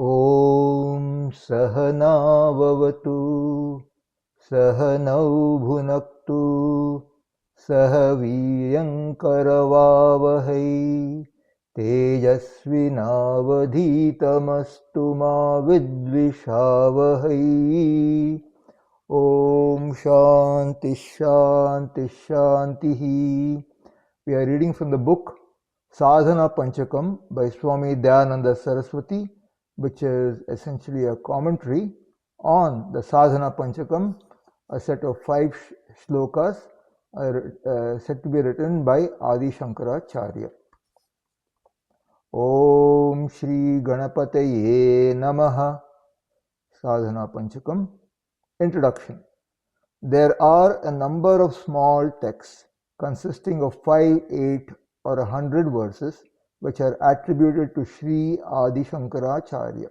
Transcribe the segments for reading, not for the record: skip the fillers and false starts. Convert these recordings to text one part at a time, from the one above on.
ॐ सहनाववतु सहनौ भुनक्तु सह वीर्यङ्करवावहै तेजस्विनावधीतमस्तु मा विद्विषावहै। ॐ शान्ति शान्ति शान्तिः. We are reading from the book Sadhana Panchakam by Swami Dayananda Saraswati, which is essentially a commentary on the Sadhana Panchakam, a set of 5 shlokas said to be written by Adi Shankaracharya. Om Shri Ganapataye Namaha. Sadhana Panchakam. Introduction. There are a number of small texts consisting of 5, 8 or 100 verses which are attributed to Sri Adi Shankaracharya.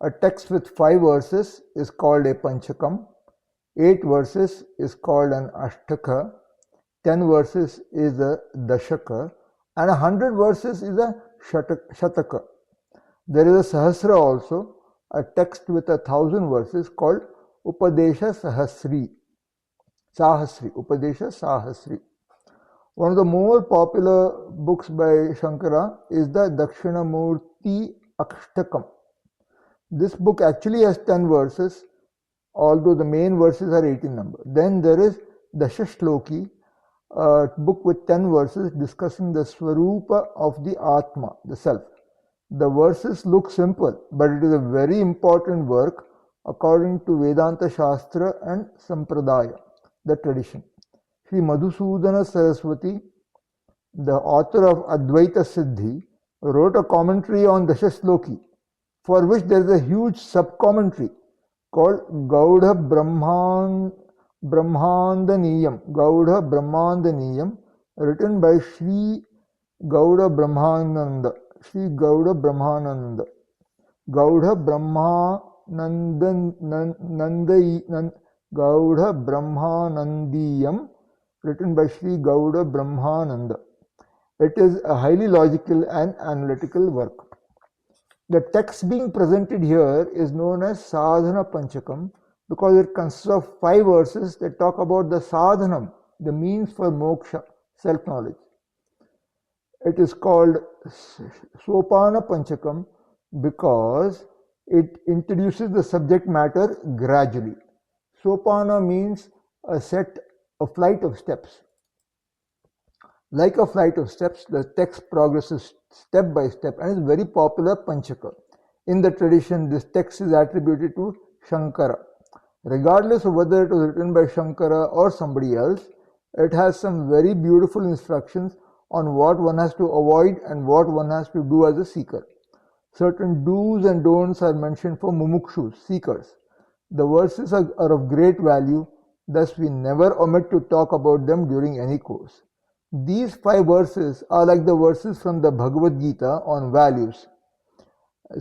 A text with 5 verses is called a Panchakam, 8 verses is called an Ashtaka, 10 verses is a Dashaka, and 100 verses is a Shataka. There is a Sahasra also, a text with 1,000 verses called Upadesha Sahasri. Upadesha Sahasri. One of the more popular books by Shankara is the Dakshinamurti Ashtakam. This book actually has 10 verses, although the main verses are 18 number. Then there is Dashashloki, a book with 10 verses discussing the Swarupa of the Atma, the Self. The verses look simple, but it is a very important work according to Vedanta Shastra and Sampradaya, the tradition. Sri Madhusudana Saraswati, the author of Advaita Siddhi, wrote a commentary on Dashashloki, for which there is a huge sub-commentary called Gaudha Brahmandaniyam, written by Sri Gaudha Brahmananda. Gaudha Brahmanandiyam, written by Sri Gaudha Brahmananda. It is a highly logical and analytical work. The text being presented here is known as Sadhana Panchakam because it consists of 5 verses that talk about the sadhanam, the means for moksha, self-knowledge. It is called Sopana Panchakam because it introduces the subject matter gradually. Sopana means a flight of steps. Like a flight of steps, the text progresses step by step and is very popular Panchaka. In the tradition, this text is attributed to Shankara. Regardless of whether it was written by Shankara or somebody else, it has some very beautiful instructions on what one has to avoid and what one has to do as a seeker. Certain do's and don'ts are mentioned for mumukshus, seekers. The verses are of great value, thus we never omit to talk about them during any course. These 5 verses are like the verses from the Bhagavad Gita on values.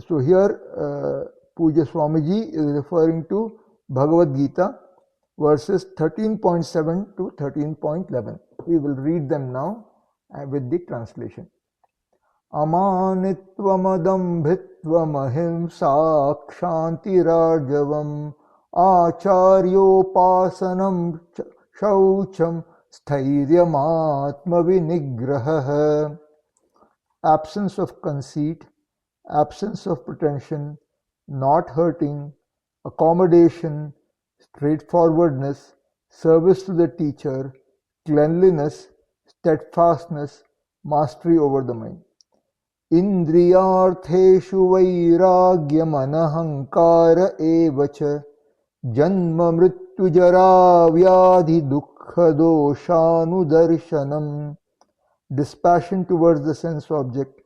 So here Puja Swamiji is referring to Bhagavad Gita verses 13.7 to 13.11. We will read them now with the translation. Amanitvamadambhitvam kshantirarjavam acharyopasanam shaucham sthairyamatmavinigrahah. Absence of conceit, absence of pretension, not hurting, accommodation, straightforwardness, service to the teacher, cleanliness, steadfastness, mastery over the mind. Indriyartheshu vairagyam anahankara evacha janma mrityu jara vyadhi dukkha doshanudarshanam. Dispassion towards the sense object,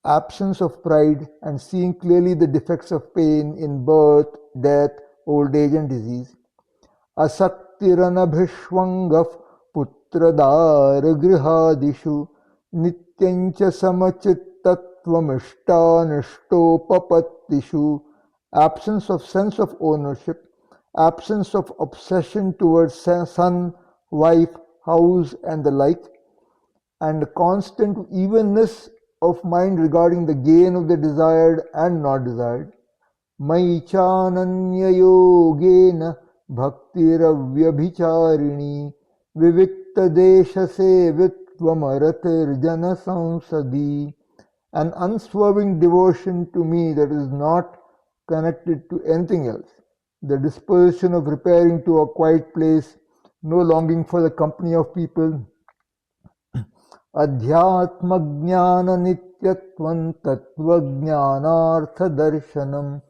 absence of pride and seeing clearly the defects of pain in birth, death, old age and disease. Asaktiranabhishwangaf putradara grihadishu nityancha samachittattvamishtanishtopapatishu. Absence of sense of ownership, absence of obsession towards son, wife, house and the like, and constant evenness of mind regarding the gain of the desired and not desired. Mai chananya yogena bhaktiravyabhicharini vivikta desha sevitvam aratirjana sansadi. An unswerving devotion to me that is not connected to anything else. The disposition of repairing to a quiet place, no longing for the company of people. Adhyatma jnana nityatvam tattva jnanartha darshanam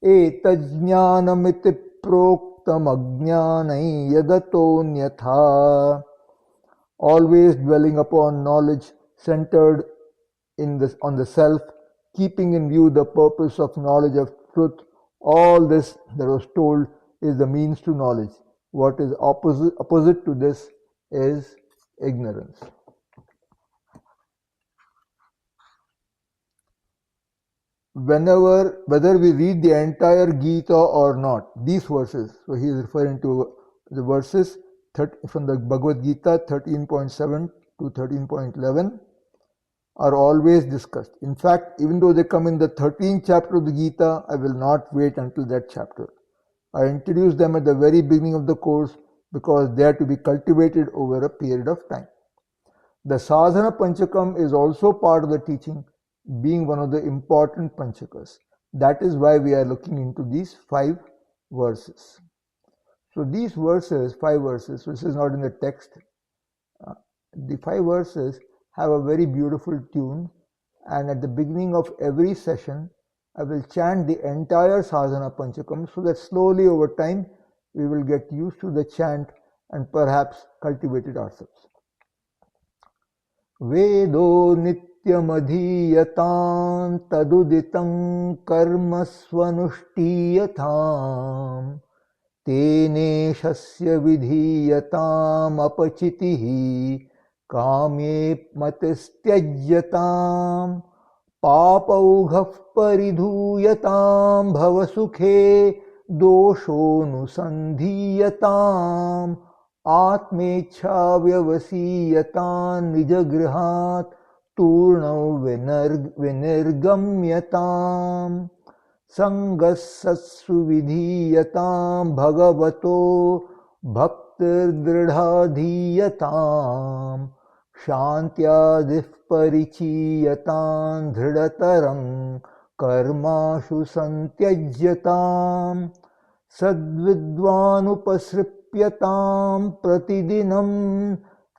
etajnanamiti proktam ajnanai yadatonyatha. Always dwelling upon knowledge centered on the self, keeping in view the purpose of knowledge of truth. All this that was told is the means to knowledge. What is opposite to this is ignorance. Whether we read the entire Gita or not, these verses, so he is referring to the verses from the Bhagavad Gita 13.7 to 13.11, are always discussed. In fact, even though they come in the 13th chapter of the Gita, I will not wait until that chapter. I introduce them at the very beginning of the course because they are to be cultivated over a period of time. The Sadhana Panchakam is also part of the teaching, being one of the important Panchakas. That is why we are looking into these 5 verses. So these verses, 5 verses, this is not in the text, the 5 verses have a very beautiful tune, and at the beginning of every session I will chant the entire Sadhana Panchakam so that slowly over time we will get used to the chant and perhaps cultivate it ourselves. Vedo nityam adhiyatam taduditam karma swanushtiyatam tene shasya vidhiyatam apachitihi Kamye matistyajatam papaughav paridhuyatam bhavasukhe doshonusandhiyatam atmecha vyavasiyatam nijagrihat turnav vinirgamyatam sangasatsu vidhiyatam bhagavato bhaktirdridhadhiyatam Shantyadif parichiyatam dhridataram karmashu santyajyatam sadvidvanupasripyatam pratidinam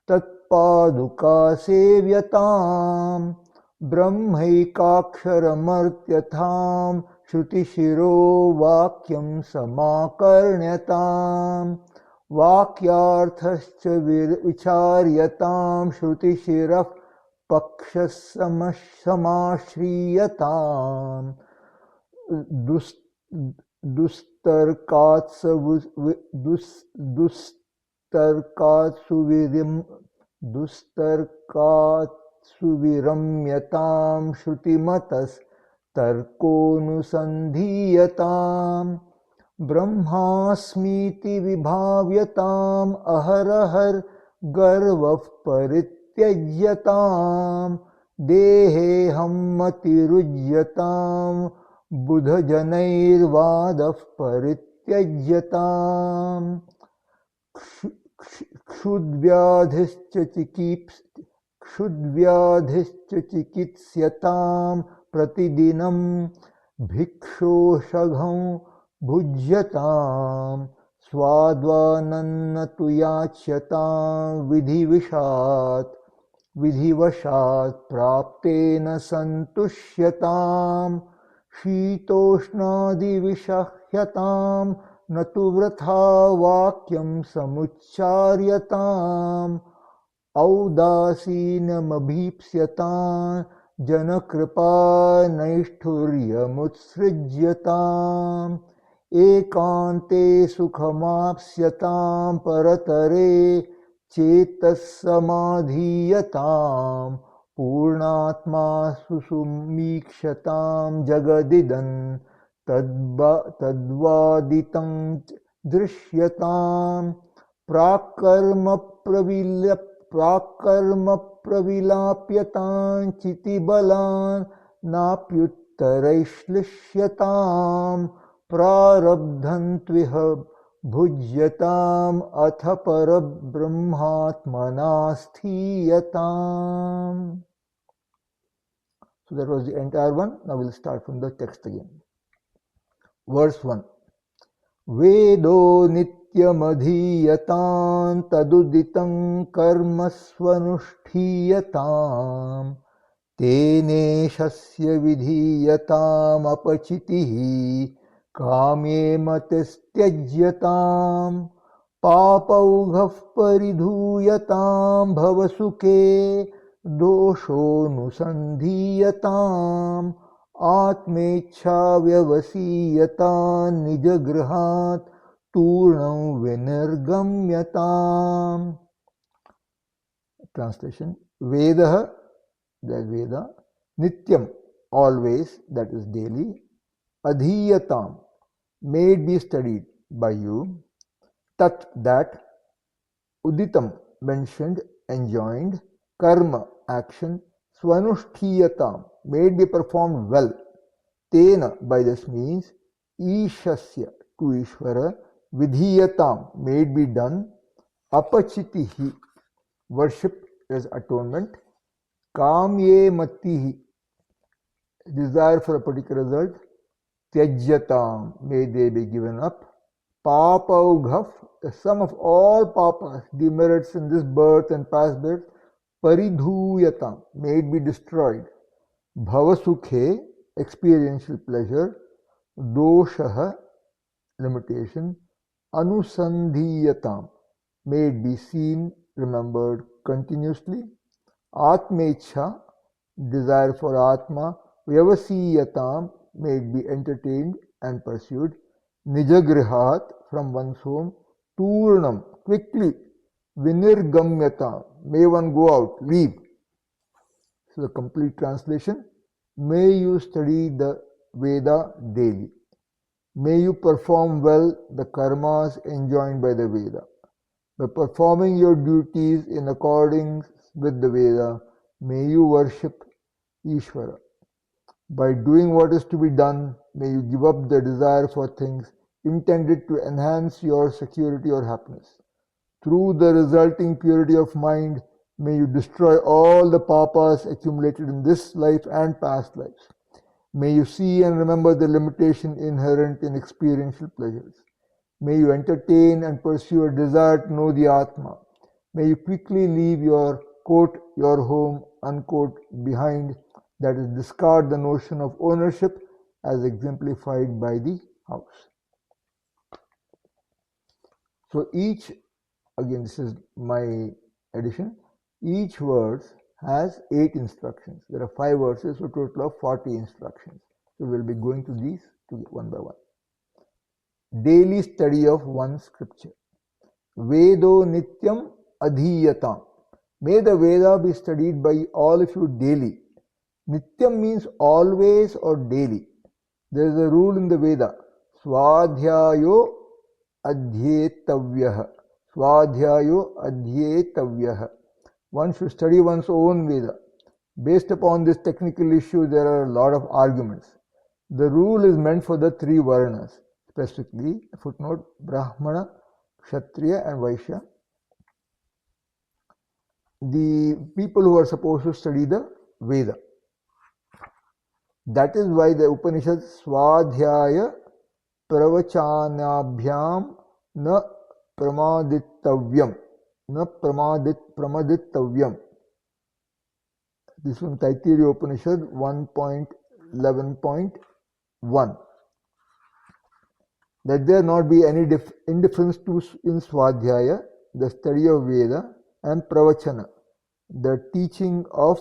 tatpaduka sevyatam brahmaikaksharamurtyatham shrutishiro vakyam samakarnyatam Vakyarthascha vicharyatam shrutishiraf pakshassamashriyatam dustarkatsuviramyatam shrutimatas tarkonusandhiyatam Brahmasmiti vibhavyatam aharahar garvav parityajyatam deheham matirujyatam buddhajanairvadav parityajyatam kshudvyadhischa chikitsyatam pratidinam bhikshoshagam Bhujyatam swadvanannatu yachyatam vidhivashat praptena santushyatam shitoshnadi vishahyatam natu vratha vakyam samucharyatam audasinamabhipsyatam janakripa naishthuryamutsrijyatam ekante sukhamapsyatam paratare chetassamadhiyatam purnatma susumikshatam jagadidan tadvaditam drishyatam prakarma pravilapyatam chiti balan napyuttaraishlishyataam prarabdhantviha bhujyatam atha parabrahmatmanasthiyatam. So that was the entire one. Now we'll start from the text again. Verse 1. Vedo nityamadhiyatam taduditam karma swanushtiyatam tene shasya vidhiyatam apachitihi kamye matistyajatam papaughav paridhuyatam bhavasuke dosho nusandhiyatam atmecha vyavasiyata nijagrihat turnam vinirgamyatam. Translation. Vedaha, that Veda, Nityam, always, that is daily, Adhiyatam, may it be studied by you, Tat, that, Uditam, mentioned, enjoined, Karma, action, Swanushthiyatam, may it be performed well, Tena, by this means, Ishasya, to Ishvara, Vidhiyatam, may it be done, Apachitihi, worship is atonement, Kamye matihi, desire for a particular result, Tyajyatam, may they be given up, Papaughav, the sum of all papas, demerits in this birth and past birth, Paridhuyatam, may it be destroyed, Bhavasukhe, experiential pleasure, Doshaha, limitation, Anusandhiyatam, may it be seen, remembered continuously, Atmecha, desire for Atma, Vyavasiyatam, may it be entertained and pursued, Nijagrihat, from one's home, Turnam, quickly, Vinirgamyatam, may one go out, leave. So the complete translation, may you study the Veda daily. May you perform well the karmas enjoined by the Veda. By performing your duties in accordance with the Veda, may you worship Ishvara. By doing what is to be done, may you give up the desire for things intended to enhance your security or happiness. Through the resulting purity of mind, may you destroy all the papas accumulated in this life and past lives. May you see and remember the limitation inherent in experiential pleasures. May you entertain and pursue a desire to know the Atma. May you quickly leave your quote, your home, unquote, behind, that is, discard the notion of ownership as exemplified by the house. So each, again this is my addition, each verse has 8 instructions. There are 5 verses, so total of 40 instructions. So we'll be going to these one by one. Daily study of one scripture. Vedo nityam adhiyatam. May the Veda be studied by all of you daily. Nityam means always or daily. There is a rule in the Veda. Swadhyayo adhyetavyaha. Swadhyayo adhyetavyaha. One should study one's own Veda. Based upon this technical issue, there are a lot of arguments. The rule is meant for the 3 Varnas, specifically, footnote, Brahmana, Kshatriya and Vaishya. The people who are supposed to study the Veda. That is why the Upanishad Swadhyaya Pravachanabhyam na Pramaditavyam. Na Pramadittavyam. This one, Taittiriya Upanishad 1.11.1. Let there not be any indifference in Swadhyaya, the study of Veda, and Pravachana, the teaching of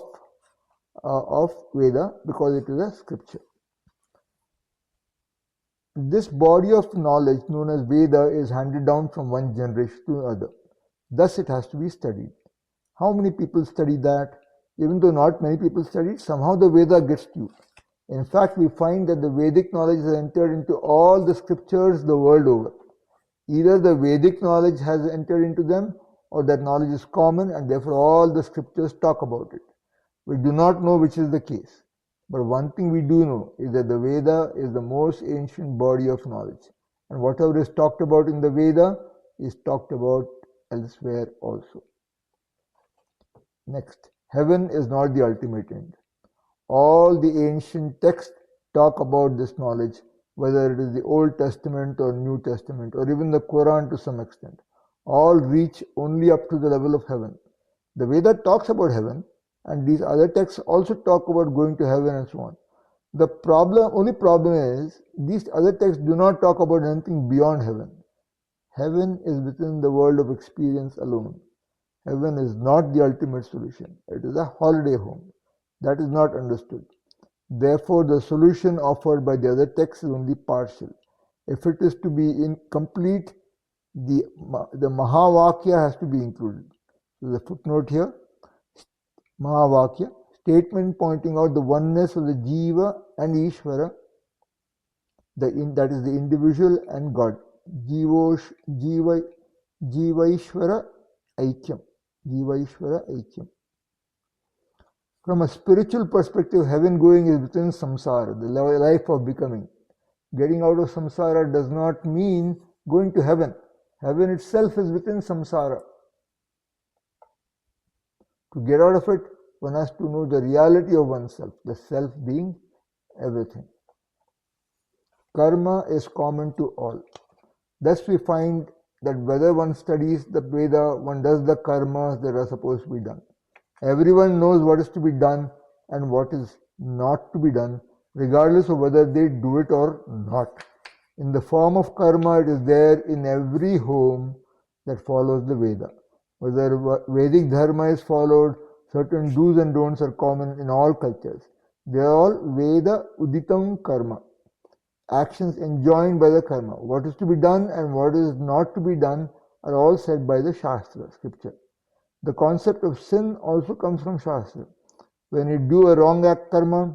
Veda, because it is a scripture. This body of knowledge known as Veda is handed down from one generation to another. Thus it has to be studied. How many people study that? Even though not many people study it, somehow the Veda gets to you. In fact, we find that the Vedic knowledge has entered into all the scriptures the world over. Either the Vedic knowledge has entered into them, or that knowledge is common and therefore all the scriptures talk about it. We do not know which is the case. But one thing we do know is that the Veda is the most ancient body of knowledge. And whatever is talked about in the Veda is talked about elsewhere also. Next, heaven is not the ultimate end. All the ancient texts talk about this knowledge, whether it is the Old Testament or New Testament or even the Quran to some extent. All reach only up to the level of heaven. The Veda talks about heaven, and these other texts also talk about going to heaven and so on. The only problem is, these other texts do not talk about anything beyond heaven. Heaven is within the world of experience alone. Heaven is not the ultimate solution. It is a holiday home. That is not understood. Therefore, the solution offered by the other texts is only partial. If it is to be incomplete, the Mahavakya has to be included. So the footnote here, Mahavakya, statement pointing out the oneness of the Jiva and Ishvara, that is the individual and God. Jiva Ishvara Aikyam. Jiva Ishvara Aikyam. From a spiritual perspective, heaven going is within samsara, the life of becoming. Getting out of samsara does not mean going to heaven. Heaven itself is within samsara. To get out of it, one has to know the reality of oneself, the self being everything. Karma is common to all. Thus we find that whether one studies the Veda, one does the karmas that are supposed to be done. Everyone knows what is to be done and what is not to be done, regardless of whether they do it or not. In the form of karma, it is there in every home that follows the Veda. Whether Vedic dharma is followed, certain do's and don'ts are common in all cultures. They are all Veda Uditam Karma, actions enjoined by the karma. What is to be done and what is not to be done are all said by the Shastra, scripture. The concept of sin also comes from Shastra. When you do a wrong act karma,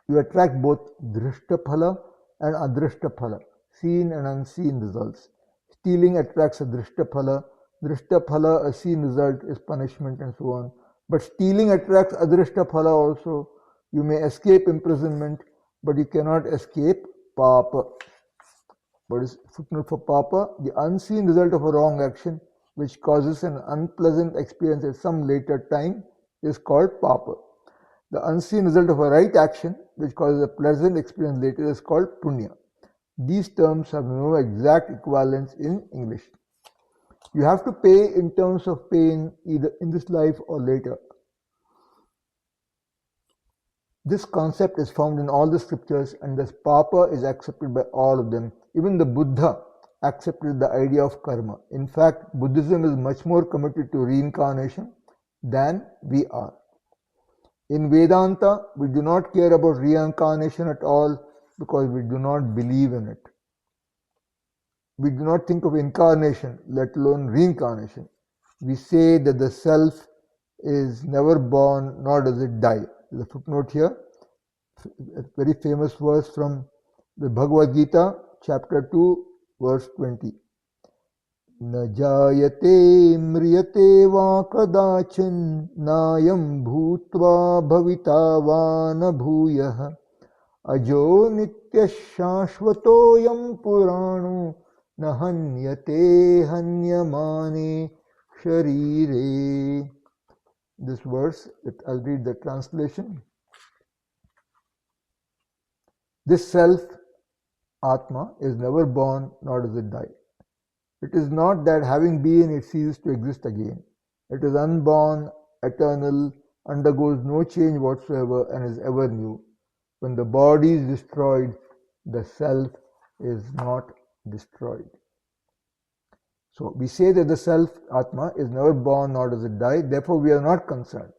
you attract both drishta phala and adrishta phala, seen and unseen results. Stealing attracts a drishta phala. Drishta phala, a seen result, is punishment and so on. But stealing attracts adrishta phala also. You may escape imprisonment, but you cannot escape papa. What is footnote for papa? The unseen result of a wrong action, which causes an unpleasant experience at some later time, is called papa. The unseen result of a right action, which causes a pleasant experience later, is called punya. These terms have no exact equivalence in English. You have to pay in terms of pain either in this life or later. This concept is found in all the scriptures, and thus papa is accepted by all of them. Even the Buddha accepted the idea of karma. In fact, Buddhism is much more committed to reincarnation than we are. In Vedanta, we do not care about reincarnation at all because we do not believe in it. We do not think of incarnation, let alone reincarnation. We say that the self is never born, nor does it die. There's a footnote here, a very famous verse from the Bhagavad Gita, chapter 2, verse 20. Na jayate mriyate va kadachin nayam bhutva bhavita va na bhuyah ajo nitya shashvatoyam purano na hanyate hanyamane sharire. This verse, I'll read the translation. This self, Atma, is never born nor does it die. It is not that having been it ceases to exist again. It is unborn, eternal, undergoes no change whatsoever and is ever new. When the body is destroyed, the self is not destroyed. So we say that the self, Atma, is never born nor does it die, therefore we are not concerned.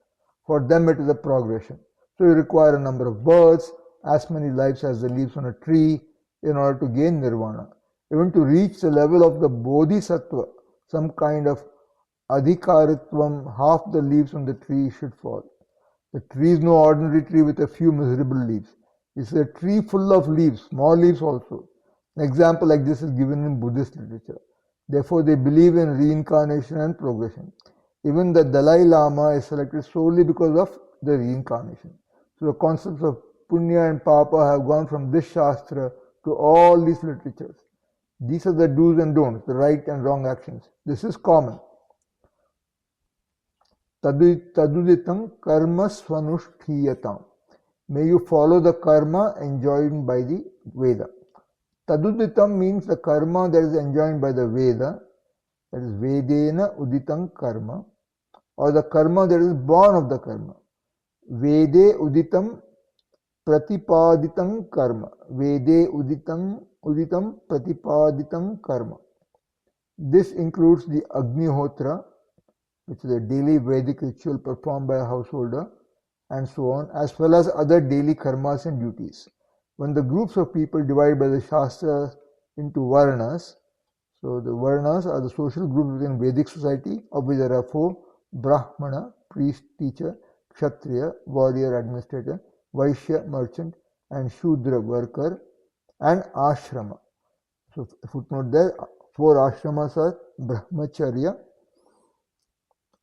For them it is a progression. So you require a number of births, as many lives as the leaves on a tree, in order to gain nirvana. Even to reach the level of the bodhisattva, some kind of adhikaritvam, half the leaves on the tree should fall. The tree is no ordinary tree with a few miserable leaves. It's a tree full of leaves, small leaves also. An example like this is given in Buddhist literature. Therefore, they believe in reincarnation and progression. Even the Dalai Lama is selected solely because of the reincarnation. So the concepts of punya and papa have gone from this shastra to all these literatures. These are the do's and don'ts, the right and wrong actions. This is common. Taduditam karma swanushthiyatam. May you follow the karma enjoined by the Veda. Taduditam means the karma that is enjoined by the Veda, that is Vedena uditam karma, or the karma that is born of the karma. Vede uditam pratipaditam karma. Vede uditam pratipaditam karma. This includes the Agnihotra, which is a daily Vedic ritual performed by a householder, and so on, as well as other daily karmas and duties. When the groups of people divided by the Shastras into Varnas, so the Varnas are the social groups within Vedic society, of which there are four: Brahmana, priest, teacher; Kshatriya, warrior, administrator; Vaishya, merchant; and Shudra, worker; and Ashrama. So footnote there, four ashramas are Brahmacharya,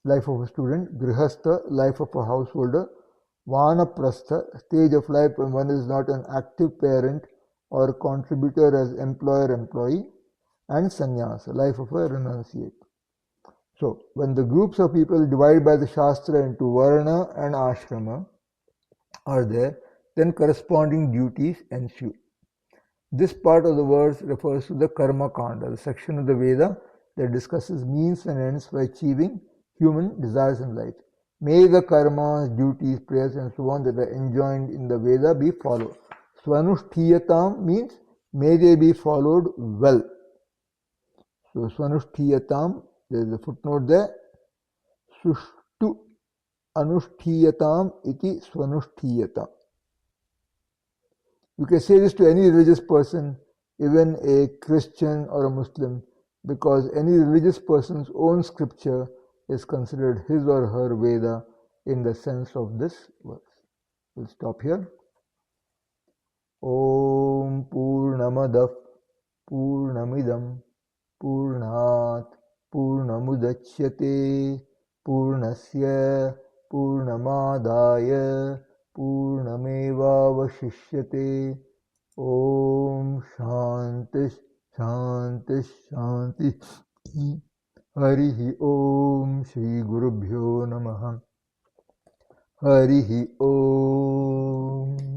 life of a student; Grihastha, life of a householder; Vanaprastha, stage of life when one is not an active parent or contributor as employer-employee; and Sannyasa, life of a renunciate. So, when the groups of people divided by the Shastra into Varna and Ashrama are there, then corresponding duties ensue. This part of the verse refers to the Karma Kanda, the section of the Veda that discusses means and ends for achieving human desires in life. May the karmas, duties, prayers, and so on that are enjoined in the Veda be followed. Swanushthiyatam means may they be followed well. So Swanushthiyatam, there is a footnote there. Sushtu Anushtiyatam iti Swanushthiyatam. You can say this to any religious person, even a Christian or a Muslim, because any religious person's own scripture is considered his or her Veda in the sense of this verse. We'll stop here. Om Purnamadav Purnamidam Purnat Purnamudachyate Purnasya Purnamadaya Purnamevavashishyate. Om Shanti Shanti Shanti. Harihi Om Shri Gurubhyo Namaha. Harihi Om.